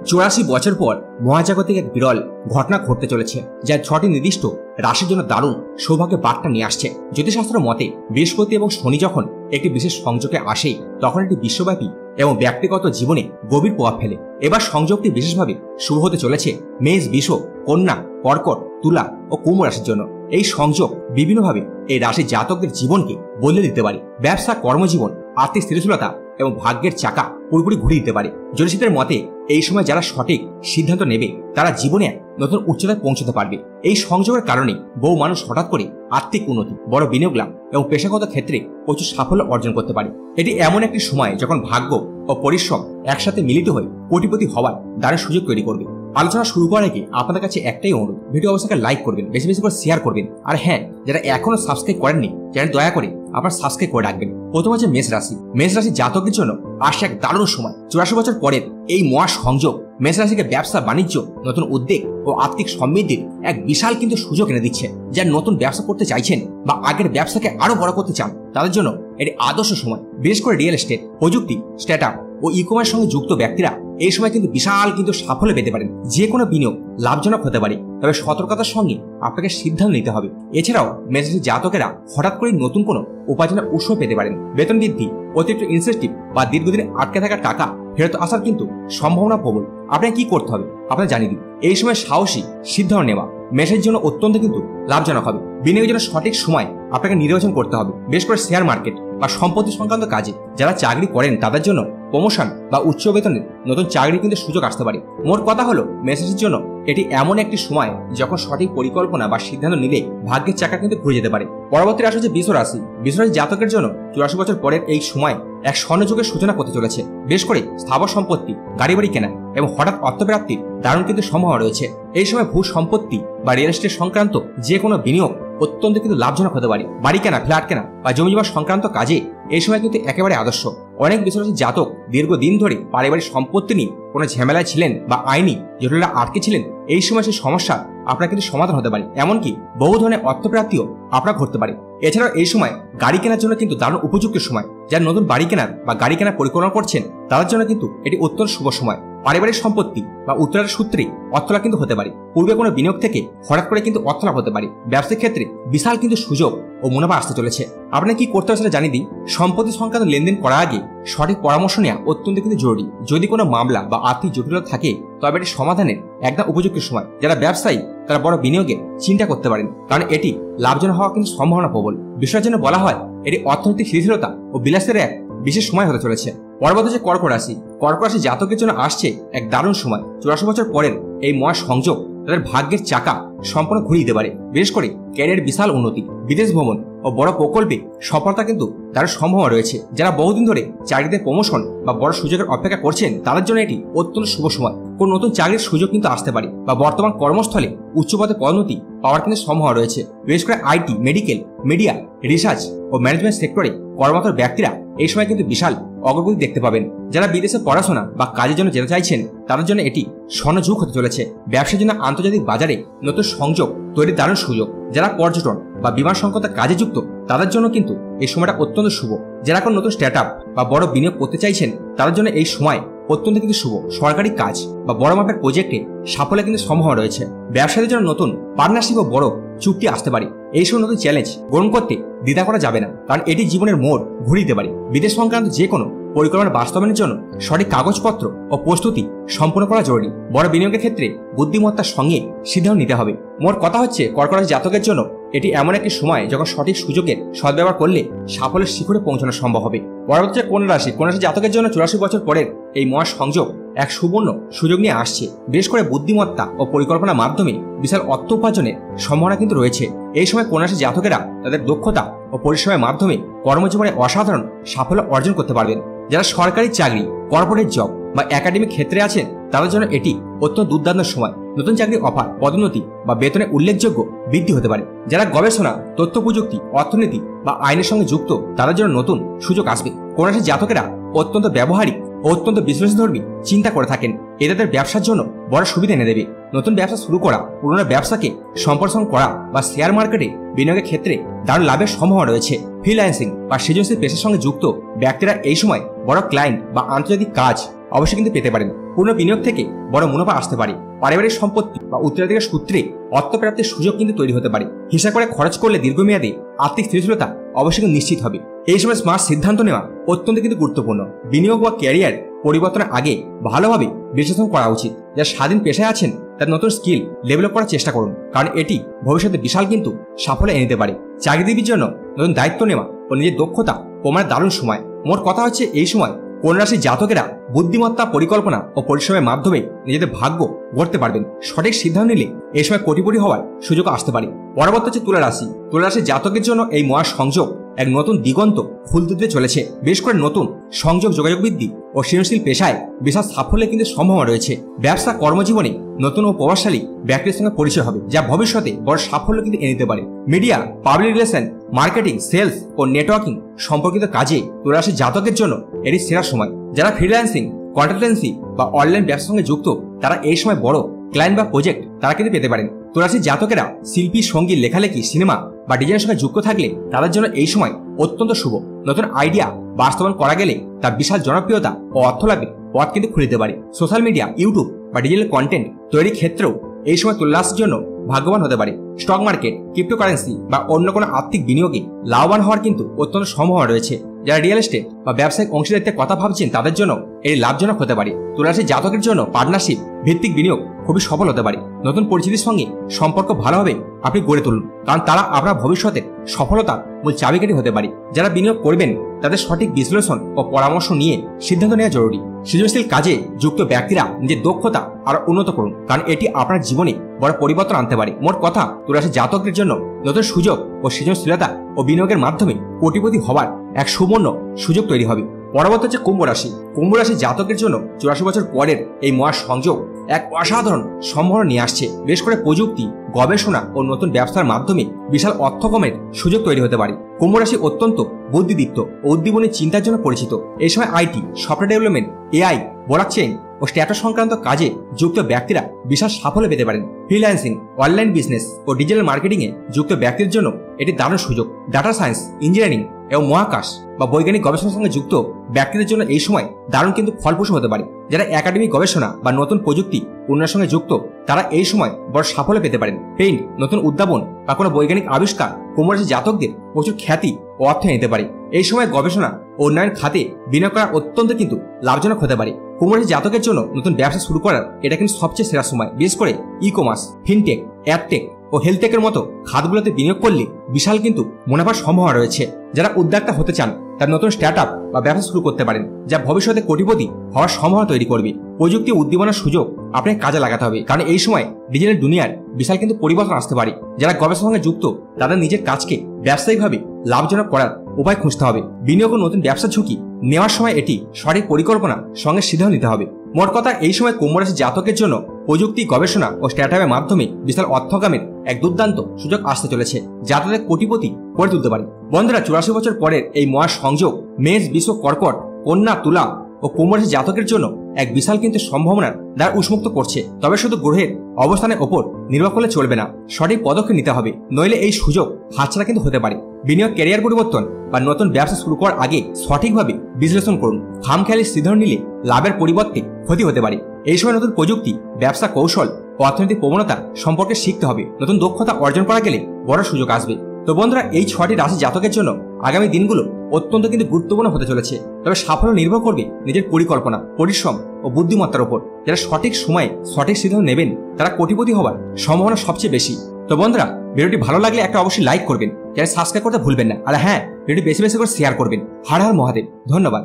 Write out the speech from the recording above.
84 বছর পর মহাজাগতিক এক বিরল ঘটনা ঘটতে চলেছে, যা 6টি নির্দিষ্ট রাশির জন্য দারুণ সৌভাগ্যের বার্তা নিয়ে আসছে। জ্যোতিষশাস্ত্র মতে বৃহস্পতি এবং শনি যখন একটি বিশেষ সংযোগে আসে, তখন এটি বিশ্বব্যাপী এবং ব্যক্তিগত জীবনে গভীর প্রভাব ফেলে। এবার সংযোগটি বিশেষভাবে শুভ হতে চলেছে মেষ, বৃষ, কন্যা, কর্কট, তুলা ও কুম্ভ রাশির জন্য। এই সংযোগ বিভিন্নভাবে এই রাশির জাতকদের জীবনকে বদলে দিতে পারে। ব্যবসা, কর্মজীবন, আর্থিক স্থিতিশীলতা এবং ভাগ্যের চাকা পুরোপুরি ঘুরিয়ে দিতে পারে। জ্যোতিষীদের মতে এই সময় যারা সঠিক সিদ্ধান্ত নেবে, তারা জীবনে এক নতুন উচ্চতায় পৌঁছতে পারবে। এই সংযোগের কারণে বহু মানুষ হঠাৎ করে আর্থিক উন্নতি, বড় বিনিয়োগ লাভ এবং পেশাগত ক্ষেত্রে প্রচুর সাফল্য অর্জন করতে পারে। এটি এমন একটি সময় যখন ভাগ্য ও পরিশ্রম একসাথে মিলিত হয়ে কোটিপতি হওয়ার দারুণ সুযোগ তৈরি করবে। আলোচনা শুরু করার আগে আপনাদের কাছে একটাই অনুরোধ, ভিডিও অবশ্যই লাইক করবেন, বেশি বেশি করে শেয়ার করবেন। আর হ্যাঁ, যারা এখনো সাবস্ক্রাইব করেননি, চ্যানেল দয়া করে আপনারা সাবস্ক্রাইব করে রাখবেন। প্রথম হচ্ছে মেষ রাশি। মেষ রাশির জাতকদের জন্য আসছে এক দারুণ সময়। 84 বছর পরের এই মহা সংযোগ মেষ রাশিকে ব্যবসা, বাণিজ্য, নতুন উদ্যোগ ও আর্থিক সমৃদ্ধির এক বিশাল কিন্তু সুযোগ এনে দিচ্ছে। যারা নতুন ব্যবসা করতে চাইছেন বা আগের ব্যবসাকে আরো বড় করতে চান, তাদের জন্য এটি আদর্শ সময়। বিশেষ করে রিয়েল এস্টেট, প্রযুক্তি, স্টার্টআপ ও ই-কমার্সের সঙ্গে যুক্ত ব্যক্তিরা এই সময় কিন্তু বিশাল কিন্তু সাফল্য পেতে পারেন। যে কোনো বিনিয়োগ লাভজনক হতে পারে, তবে সতর্কতার সঙ্গে আপনাকে সিদ্ধান্ত নিতে হবে। এছাড়াও মেষ রাশির জাতকেরা হঠাৎ করে নতুন কোনো উপার্জনের উৎস পেতে পারেন। বেতন বৃদ্ধি, অতিরিক্ত ইনসেন্টিভ বা দীর্ঘদিন আটকে থাকা টাকা ফেরত আসার কিন্তু সম্ভাবনা প্রবল। আপনাকে কি করতে হবে আপনারা জানিয়ে দিন। এই সময় সাহসী সিদ্ধান্ত নেওয়া মেষের জন্য অত্যন্ত কিন্তু লাভজনক হবে। বিনিয়োগের জন্য সঠিক সময় আপনাকে নির্বাচন করতে হবে, বিশেষ করে শেয়ার মার্কেট বা সম্পত্তি সংক্রান্ত কাজে। যারা চাকরি করেন তাদের জন্য প্রমোশন বা উচ্চ বেতনের নতুন চাকরি কিন্তু সুযোগ আসতে পারে। মোট কথা হলো, মেষ রাশির জন্য এটি এমন একটি সময় যখন সঠিক পরিকল্পনা বা সিদ্ধান্ত নিলে ভাগ্যের চাকা কিন্তু ঘুরে যেতে পারে। পরবর্তী রাশি হচ্ছে বৃষ রাশি। বৃষ রাশির জাতকের জন্য 84 বছর পরের এই সময় এক স্বর্ণযুগের সূচনা করতে চলেছে। বেশ করে স্থাবর সম্পত্তি, গাড়ি বাড়ি কেনা এবং হঠাৎ অর্থপ্রাপ্তির দারুণ কিন্তু সম্ভাবনা রয়েছে। এই সময় ভূ সম্পত্তি বা রিয়েল এস্টেট সংক্রান্ত যে কোনো বিনিয়োগ অত্যন্ত কিন্তু লাভজনক হতে পারে। বাড়ি কেনা, ফ্ল্যাট কেনা বা জমি জমা সংক্রান্ত কাজে এই সময় কিন্তু একেবারে আদর্শ। অনেক বৃষ রাশির জাতক দীর্ঘদিন ধরে পারিবারিক সম্পত্তি নিয়ে কোনো ঝামেলায় ছিলেন বা আইনি জটিলতা আটকে ছিলেন। এই সময় সেই সমস্যা আপনার কিন্তু সমাধান হতে পারে। এমনকি বহু ধরনের অর্থপ্রাপ্তিও আপনার ঘটতে পারে। এছাড়াও এই সময় গাড়ি কেনার জন্য কিন্তু দারুণ উপযুক্ত সময়। যারা নতুন বাড়ি কেনার বা গাড়ি কেনার পরিকল্পনা করছেন, তাদের জন্য কিন্তু এটি অত্যন্ত শুভ সময়। পারিবারিক সম্পত্তি বা উত্তরাধিকার সূত্রে অর্থলাভ কিন্তু হতে পারে। পূর্বে কোনো বিনিয়োগ থেকে হঠাৎ করে কিন্তু অর্থলাভ হতে পারে। ব্যবসায়িক ক্ষেত্রে বিশাল কিন্তু সুযোগ ও মুনাফা আসতে চলেছে। আপনি কি করতে হবে সেটা জানিয়ে দিই। সম্পত্তি সংক্রান্ত লেনদেন করার আগে সঠিক পরামর্শ নেওয়া অত্যন্ত কিন্তু জরুরি। যদি কোনো মামলা বা আর্থিক জটিলতা থাকে, তবে এটি সমাধানের একদম উপযুক্ত সময়। যারা ব্যবসায়ী তারা বড় বিনিয়োগে চিন্তা করতে পারেন, কারণ এটি লাভজনক হওয়ার কিন্তু সম্ভাবনা প্রবল। বিষয়ের জন্য বলা হয় এটি অর্থনৈতিক স্থিতিশীলতা ও বিলাসের এক বিশেষ সময় হতে চলেছে। পরবর্তী হচ্ছে কর্কট রাশি। কর্কট রাশি জাতকের জন্য আসছে এক দারুণ সময়। 84 বছর পরের এই মহা সংযোগ তাদের ভাগ্যের চাকা সম্পূর্ণ ঘুরিয়ে দিতে পারে। বিশেষ করে ক্যারিয়ার বিশাল উন্নতি, বিদেশ ভ্রমণ ও বড় প্রকল্পে সফলতা কিন্তু তার সম্ভাবনা রয়েছে। যারা বহুদিন ধরে চাকরিতে প্রমোশন বা বড় সুযোগের অপেক্ষা করছেন, তাদের জন্য এটি অত্যন্ত শুভ সময়। কোন নতুন চাকরির সুযোগ কিন্তু আসতে পারে বা বর্তমান কর্মস্থলে উচ্চ পদে পদোন্নতি পাওয়ার কিন্তু সম্ভাবনা রয়েছে। বিশেষ করে আইটি, মেডিকেল, মিডিয়া, রিসার্চ ও ম্যানেজমেন্ট সেক্টরে কর্মরত ব্যক্তিরা এই সময় কিন্তু বিশাল অগ্রগতি দেখতে পাবেন। যারা বিদেশে পড়াশোনা বা কাজের জন্য যেতে চাইছেন, তাদের জন্য এটি স্বর্ণযুগ হতে চলেছে। ব্যবসার জন্য আন্তর্জাতিক বাজারে নতুন সংযোগ তৈরির দারুণ সুযোগ। যারা পর্যটন বা বিমান সংক্রান্ত কাজে যুক্ত, তাদের জন্য কিন্তু এই সময়টা অত্যন্ত শুভ। যারা কোনো নতুন স্টার্টআপ বা বড় বিনিয়োগ করতে চাইছেন, তাদের জন্য এই সময় অত্যন্ত কিন্তু শুভ। সরকারি কাজ বা বড় মাপের প্রজেক্টে সাফল্যের কিন্তু সম্ভাবনা রয়েছে। ব্যবসায়ীদের জন্য নতুন পার্টনারশিপ ও বড় চুক্তি আসতে পারে। এই সময় নতুন চ্যালেঞ্জ গ্রহণ করতে দ্বিধা করা যাবে না, কারণ এটি জীবনের মোড় ঘুরিয়ে দিতে পারে। বিদেশ সংক্রান্ত যে কোনো পরিকল্পনা বাস্তবায়নের জন্য সঠিক কাগজপত্র ও প্রস্তুতি সম্পন্ন করা জরুরি। বড় বিনিয়োগের ক্ষেত্রে বুদ্ধিমত্তার সঙ্গে সিদ্ধান্ত নিতে হবে। মোট কথা হচ্ছে, কর্কট রাশি জাতকের জন্য এটি এমন একটি সময় যখন সঠিক সুযোগের সদ্ব্যবহার করলে সাফল্যের শিখরে পৌঁছানো সম্ভব হবে। পরবর্তী কন্যা রাশি। কন্যা রাশি জাতকের জন্য 84 বছর পরের এই মহা সংযোগ এক সুবর্ণ সুযোগ নিয়ে আসছে। বিশেষ করে বুদ্ধিমত্তা ও পরিকল্পনার মাধ্যমে বিশাল অর্থ উপার্জনের সম্ভাবনা কিন্তু রয়েছে। এই সময় কন্যা রাশি জাতকেরা তাদের দক্ষতা ও পরিশ্রমের মাধ্যমে কর্মজীবনে অসাধারণ সাফল্য অর্জন করতে পারবেন। যারা সরকারি চাকরি, কর্পোরেট জব বা একাডেমিক ক্ষেত্রে আছেন, তাদের জন্য এটি অত্যন্ত দুর্দান্ত সময়। নতুন চাকরির অফার, পদোন্নতি বা বেতনে উল্লেখযোগ্য বৃদ্ধি হতে পারে। যারা গবেষণা, তথ্য প্রযুক্তি, অর্থনীতি বা আইনের সঙ্গে যুক্ত, তাদের জন্য নতুন সুযোগ আসবে। কন্যা রাশির জাতকেরা অত্যন্ত ব্যবহারিক ও অত্যন্ত বিশ্লেষণধর্মী চিন্তা করে থাকেন। এ তাদের ব্যবসার জন্য বড় সুবিধা এনে দেবে। নতুন ব্যবসা শুরু করা, পুরোনো ব্যবসাকে সম্প্রসারণ করা বা শেয়ার মার্কেটে বিনিয়োগের ক্ষেত্রে দারুণ লাভের সম্ভাবনা রয়েছে। ফ্রিল্যান্সিং বা সৃজনশীল পেশার সঙ্গে যুক্ত ব্যক্তিরা এই সময় বড় ক্লায়েন্ট বা আন্তর্জাতিক কাজ অবশ্যই কিন্তু পেতে পারেন। পূর্ণ বিনিয়োগ থেকে বড় মুনাফা আসতে পারে। পারিবারিক সম্পত্তি বা উত্তরাধিকার সূত্রে অর্থপ্রাপ্তির সুযোগ কিন্তু তৈরি হতে পারে। হিসাব করে খরচ করলে দীর্ঘমেয়াদে আর্থিক স্থিতিশীলতা অবশ্যই কিন্তু নিশ্চিত হবে। এই সময় স্মার্ট সিদ্ধান্ত নেওয়া অত্যন্ত কিন্তু গুরুত্বপূর্ণ। বিনিয়োগ বা ক্যারিয়ার পরিবর্তনের আগে ভালোভাবে বিশ্লেষণ করা উচিত। যারা স্বাধীন পেশায় আছেন তার নতুন স্কিল ডেভেলপ করার চেষ্টা করুন, কারণ এটি ভবিষ্যতে বিশাল কিন্তু সাফল্য এনে দিতে পারে। চাকরিজীবীর জন্য নতুন দায়িত্ব নেওয়া ও নিজের দক্ষতা প্রমাণের দারুণ সময়। মোট কথা হচ্ছে, এই সময় কন্যা রাশির জাতকেরা বুদ্ধিমত্তা, পরিকল্পনা ও পরিশ্রমের মাধ্যমে নিজেদের ভাগ্য গড়তে পারবেন। সঠিক সিদ্ধান্ত নিলে এই সময় কোটিপতি হওয়ার সুযোগ আসতে পারে। পরবর্তী হচ্ছে তুলা রাশি। তুলা রাশির জাতকের জন্য এই মহা সংযোগ এক নতুন দিগন্ত খুলতে দিতে চলেছে। বিশেষ করে নতুন সংযোগ, যোগাযোগ বৃদ্ধি ও সৃজনশীল পেশায় বিশাল সাফল্যের কিন্তু সম্ভাবনা রয়েছে। ব্যবসা, কর্মজীবনে নতুন ও প্রভাবশালী ব্যক্তির সঙ্গে পরিচয় হবে, যা ভবিষ্যতে বড় সাফল্য কিন্তু এনে দিতে পারে। Media, public relation, marketing, sales ও নেটওয়ার্কিং সম্পর্কিত কাজে তুলা রাশির জাতকের জন্য এটি সেরা সময়। যারা ফ্রিল্যান্সিং, কন্সালটেন্সি বা অনলাইন ব্যবসার সঙ্গে যুক্ত, তারা এই সময় বড় ক্লায়েন্ট বা প্রজেক্ট তারা কিন্তু পেতে পারেন। তুলা রাশির জাতকেরা শিল্পী, সঙ্গীত, লেখালেখি, সিনেমা বা ডিজাইনের সঙ্গে যুক্ত থাকলে তাদের জন্য এই সময় অত্যন্ত শুভ। নতুন আইডিয়া বাস্তবায়ন করা গেলে তার বিশাল জনপ্রিয়তা ও অর্থ লাভের পথ কিন্তু খুলে দিতে পারে। সোশ্যাল মিডিয়া, ইউটিউব বা ডিজিটাল কন্টেন্ট তৈরির ক্ষেত্রেও এই সময় তুলা রাশির জন্য ভাগ্যবান হতে পারে। স্টক মার্কেট, ক্রিপ্টোকারেন্সি বা অন্য কোনো আর্থিক বিনিয়োগে লাভবান হওয়ার কিন্তু অত্যন্ত সম্ভাবনা রয়েছে। যারা রিয়েল এস্টেট বা ব্যবসায়িক অংশীদারিত্বের কথা ভাবছেন, তাদের জন্য এটি লাভজনক হতে পারে। তুলা রাশির জাতকের জন্য পার্টনারশিপ ভিত্তিক বিনিয়োগ খুবই সফল হতে পারে। নতুন পরিচিতির সঙ্গে সম্পর্ক ভালোভাবে আপনি গড়ে তুলুন, কারণ তারা আপনার ভবিষ্যতের সফলতার মূল চাবিকাঠি হতে পারে। যারা বিনিয়োগ করবেন তাদের সঠিক বিশ্লেষণ ও পরামর্শ নিয়ে সিদ্ধান্ত নেওয়া জরুরি। সৃজনশীল কাজে যুক্ত ব্যক্তিরা নিজের দক্ষতা আরো উন্নত করুন, কারণ এটি আপনার জীবনে বড় পরিবর্তন আনতে পারে। মোট কথা, তুলা রাশির জাতকদের জন্য নতুন সুযোগ ও সৃজনশীলতা ও বিনিয়োগের মাধ্যমে কোটিপতি হওয়ার এক সুবর্ণ সুযোগ তৈরি হবে। পরবর্তী হচ্ছে কুম্ভ রাশি। কুম্ভ রাশির জাতকের জন্য 84 বছর পরের এই মহা সংযোগ এক অসাধারণ সম্ভাবনা নিয়ে আসছে। বেশ করে প্রযুক্তি, গবেষণা ও নতুন ব্যবসার মাধ্যমে বিশাল অর্থকমের সুযোগ তৈরি হতে পারে। কুম্ভ রাশি অত্যন্ত বুদ্ধিদীপ্ত ও উদ্দীপনী চিন্তার জন্য পরিচিত। এই সময় IT, software development, AI, blockchain ও স্ট্যাটাস সংক্রান্ত কাজে যুক্ত ব্যক্তিরা বিশাল সাফল্য পেতে পারেন। ফ্রিল্যান্সিং, অনলাইন বিজনেস ও ডিজিটাল মার্কেটিংয়ে যুক্ত ব্যক্তির জন্য এটি দারুণ সুযোগ। ডাটা সায়েন্স, ইঞ্জিনিয়ারিং এবং মহাকাশ বা বৈজ্ঞানিক গবেষণার সঙ্গে যুক্ত ব্যক্তিদের জন্য এই সময় দারুণ কিন্তু ফলপ্রসূ হতে পারে। যারা একাডেমিক গবেষণা বা নতুন প্রযুক্তি উন্নয়নের সঙ্গে যুক্ত, তারা এই সময় বড় সাফল্য পেতে পারেন। পেইন্ট, নতুন উদ্ভাবন বা কোনো বৈজ্ঞানিক আবিষ্কার কুম্ভ রাশির জাতকদের প্রচুর খ্যাতি ও অর্থ নিতে পারে। এই সময় গবেষণা ও উন্নয়ন খাতে বিনিয়োগ করা অত্যন্ত কিন্তু লাভজনক হতে পারে। কুম্ভ রাশির জাতকের জন্য নতুন ব্যবসা শুরু করার এটা কিন্তু সবচেয়ে সেরা সময়। বিশেষ করে ই কমার্স, ফিনটেক, এয়ারটেক ও হেলথটেকের মতো খাতগুলোতে বিনিয়োগ করলে বিশাল কিন্তু মুনাফার সম্ভাবনা রয়েছে। যারা উদ্যোক্তা হতে চান, তার নতুন স্টার্টআপ বা ব্যবসা শুরু করতে পারেন, যা ভবিষ্যতে কোটিপতি হওয়ার সম্ভাবনা তৈরি করবে। প্রযুক্তি উদ্দীপনার সুযোগ আপনাকে কাজে লাগাতে হবে, কারণ এই সময় ডিজিটাল দুনিয়ার বিশাল কিন্তু পরিবর্তন আসতে পারে। যারা গবেষণার সঙ্গে যুক্ত, তাদের নিজের কাজকে ব্যবসায়িকভাবে লাভজনক করার উপায় খুঁজতে হবে। বিনিয়োগ ও নতুন ব্যবসা ঝুঁকি নেওয়ার সময় এটি সঠিক পরিকল্পনা সঙ্গে সিদ্ধান্ত নিতে হবে। মোট কথা, এই সময় কুম্ভ রাশির জাতকের জন্য প্রযুক্তি, গবেষণা ও স্টার্টআপের মাধ্যমে বিশাল অর্থকামের এক দুর্দান্ত সুযোগ আসতে চলেছে, যা তাদের কোটিপতি করে তুলতে পারে। বন্ধুরা, 84 বছর পরের এই মহা সংযোগ মেষ, বৃষ, কর্কট, কন্যা, তুলা ও কুম্ভ রাশির জাতকের জন্য এক বিশাল কিন্তু সম্ভাবনার দ্বার উন্মুক্ত করছে। তবে শুধু গ্রহের অবস্থানের ওপর নির্ভর করলে চলবে না, সঠিক পদক্ষেপ নিতে হবে, নইলে এই সুযোগ হাতছাড়া কিন্তু হতে পারে। বিনিয়োগ, ক্যারিয়ার পরিবর্তন বা নতুন ব্যবসা শুরু করার আগে সঠিকভাবে বিশ্লেষণ করুন। খামখেয়ালি সিদ্ধান্ত নিলে লাভের পরিবর্তে ক্ষতি হতে পারে। এই সময় নতুন প্রযুক্তি, ব্যবসা কৌশল ও অর্থনৈতিক প্রবণতা সম্পর্কে শিখতে হবে। নতুন দক্ষতা অর্জন করা গেলে বড় সুযোগ আসবে। তো বন্ধুরা, এই 6টি রাশি জাতকের জন্য আগামী দিনগুলো অত্যন্ত কিন্তু গুরুত্বপূর্ণ হতে চলেছে। তবে সাফল্য নির্ভর করবে নিজের পরিকল্পনা, পরিশ্রম ও বুদ্ধিমত্তার উপর। যারা সঠিক সময়ে সঠিক সিদ্ধান্ত নেবেন, তারা কোটিপতি হওয়ার সম্ভাবনা সবচেয়ে বেশি। তো বন্ধুরা, ভিডিওটি ভালো লাগলে একটা অবশ্যই লাইক করবেন, চ্যানেল সাবস্ক্রাইব করতে ভুলবেন না। আর হ্যাঁ, ভিডিওটি বেশি বেশি করে শেয়ার করবেন। হর হর মহাদেব। ধন্যবাদ।